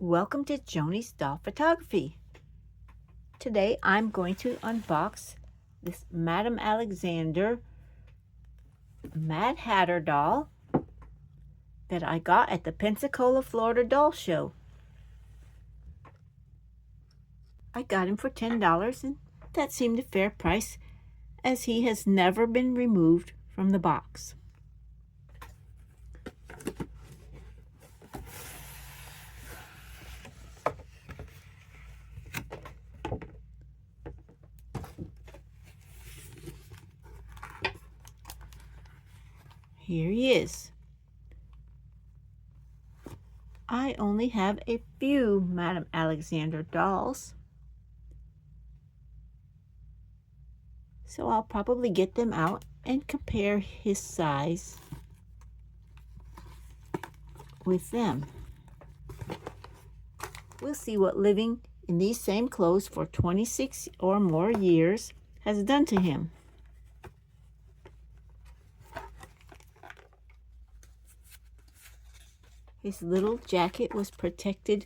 Welcome to Joni's Doll Photography. Today I'm going to unbox this Madame Alexander Mad Hatter doll that I got at the Pensacola FL Doll Show. I got him for $10 and that seemed a fair price as he has never been removed from the box. Here he is. I only have a few Madame Alexander dolls, so I'll probably get them out and compare his size with them. We'll see what living in these same clothes for 26 or more years has done to him. His little jacket was protected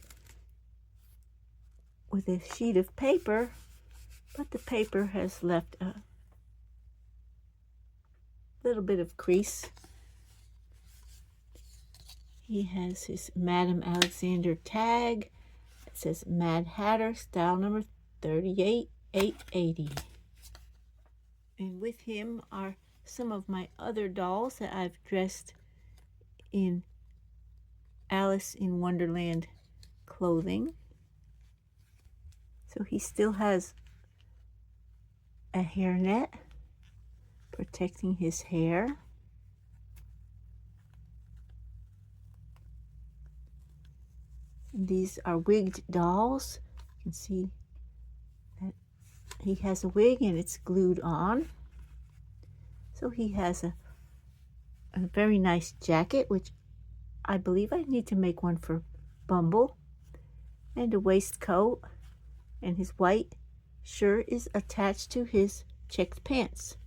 with a sheet of paper, but the paper has left a little bit of crease. He has his Madame Alexander tag. It says Mad Hatter, style number 38880. And with him are some of my other dolls that I've dressed in Alice in Wonderland clothing. So he still has a hairnet protecting his hair. And these are wigged dolls. You can see that he has a wig and it's glued on. So he has a very nice jacket, which I believe I need to make one for Bumble, and a waistcoat, and his white shirt is attached to his checked pants.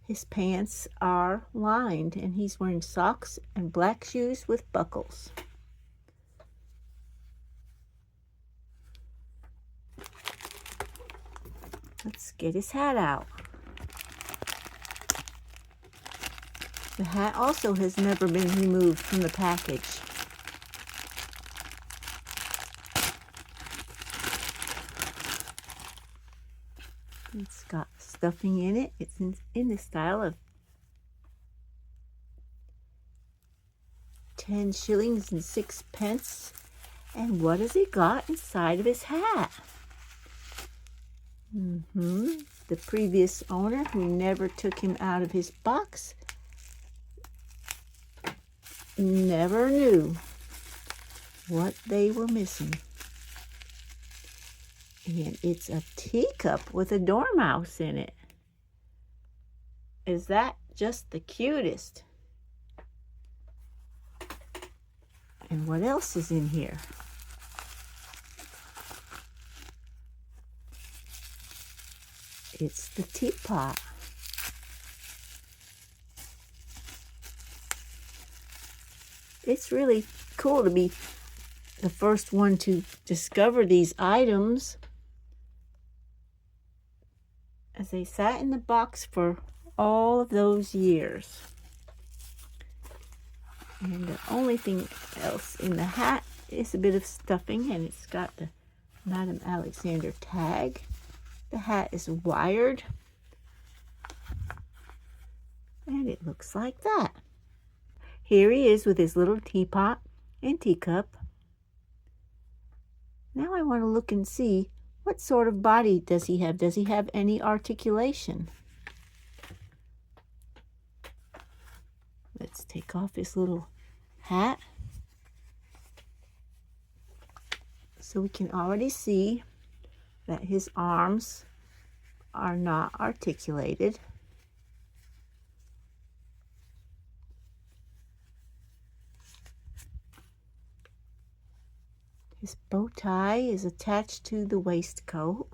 His pants are lined and he's wearing socks and black shoes with buckles. Let's get his hat out. The hat also has never been removed from the package. It's got stuffing in it. It's in the style of 10 shillings and 6 pence. And what has he got inside of his hat? The previous owner, who never took him out of his box, never knew what they were missing. And it's a teacup with a dormouse in it. Is that just the cutest? And what else is in here? It's the teapot. It's really cool to be the first one to discover these items, as they sat in the box for all of those years. And the only thing else in the hat is a bit of stuffing, and it's got the Madame Alexander tag. The hat is wired, and it looks like that. Here he is with his little teapot and teacup. Now I want to look and see what sort of body does he have. Does he have any articulation? Let's take off his little hat so we can already see that his arms are not articulated. His bow tie is attached to the waistcoat.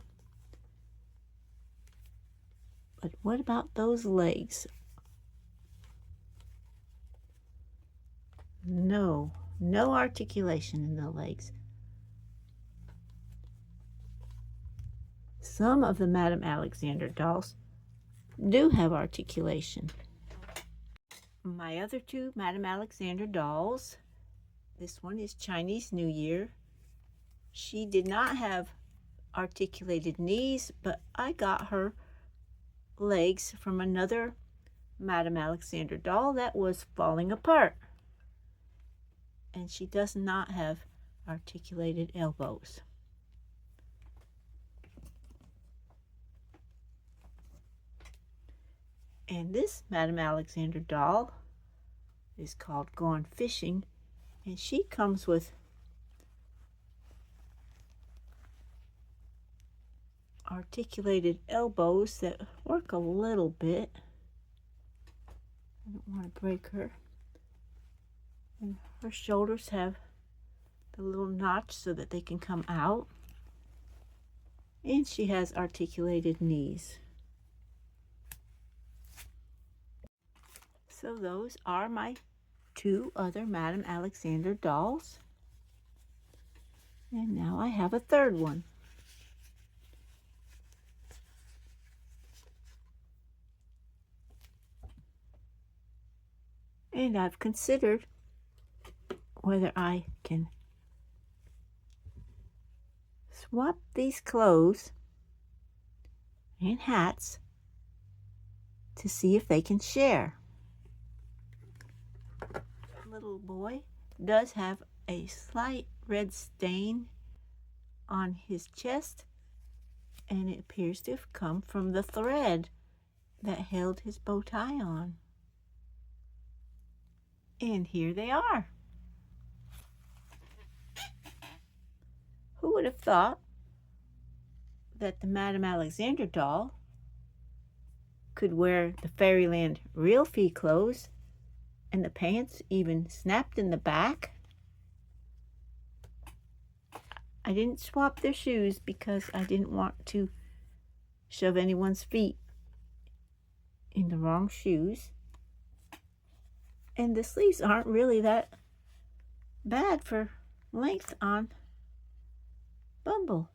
But what about those legs? No articulation in the legs. Some of the Madame Alexander dolls do have articulation. My other two Madame Alexander dolls, this one is Chinese New Year. She did not have articulated knees, but I got her legs from another Madame Alexander doll that was falling apart. And she does not have articulated elbows. And this Madame Alexander doll is called Gone Fishing, and she comes with articulated elbows that work a little bit. I don't want to break her. And her shoulders have the little notch so that they can come out. And she has articulated knees. So those are my two other Madame Alexander dolls. And now I have a third one. And I've considered whether I can swap these clothes and hats to see if they can share. Little boy does have a slight red stain on his chest, and it appears to have come from the thread that held his bow tie on. And here they are. Who would have thought that the Madame Alexander doll could wear the Fairyland real fee clothes and the pants even snapped in the back? I didn't swap their shoes because I didn't want to shove anyone's feet in the wrong shoes. And the sleeves aren't really that bad for length on Bumble.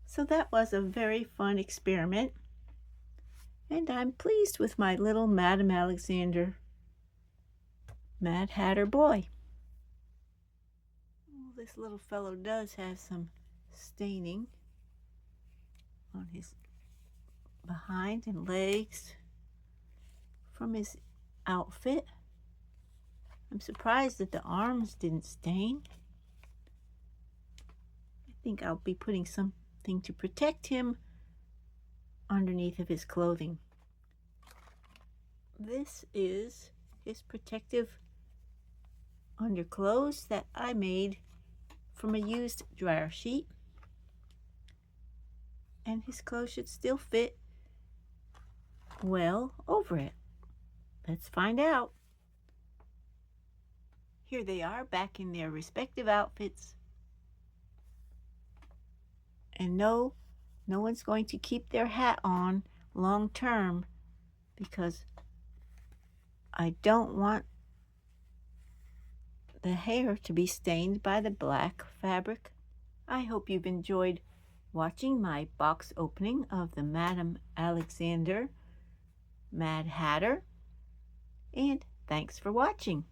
So that was a very fun experiment, and I'm pleased with my little Madame Alexander Mad Hatter boy. Well, this little fellow does have some staining on his behind and legs from his outfit. I'm surprised that the arms didn't stain. I think I'll be putting something to protect him underneath of his clothing. This is his protective underclothes that I made from a used dryer sheet, and his clothes should still fit well over it. Let's find out. Here they are back in their respective outfits. And no one's going to keep their hat on long term because I don't want the hair to be stained by the black fabric. I hope you've enjoyed watching my box opening of the Madame Alexander Mad Hatter, and thanks for watching.